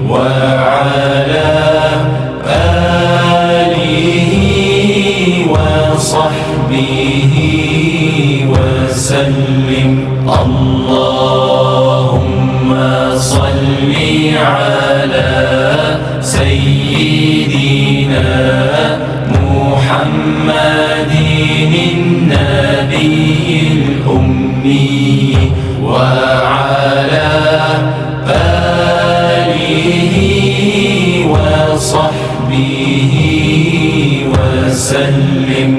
وعلى آله وصحبه وسلم. اللهم صل على سيدنا محمد النبي الأمي وعلى آله وصحبه وسلم.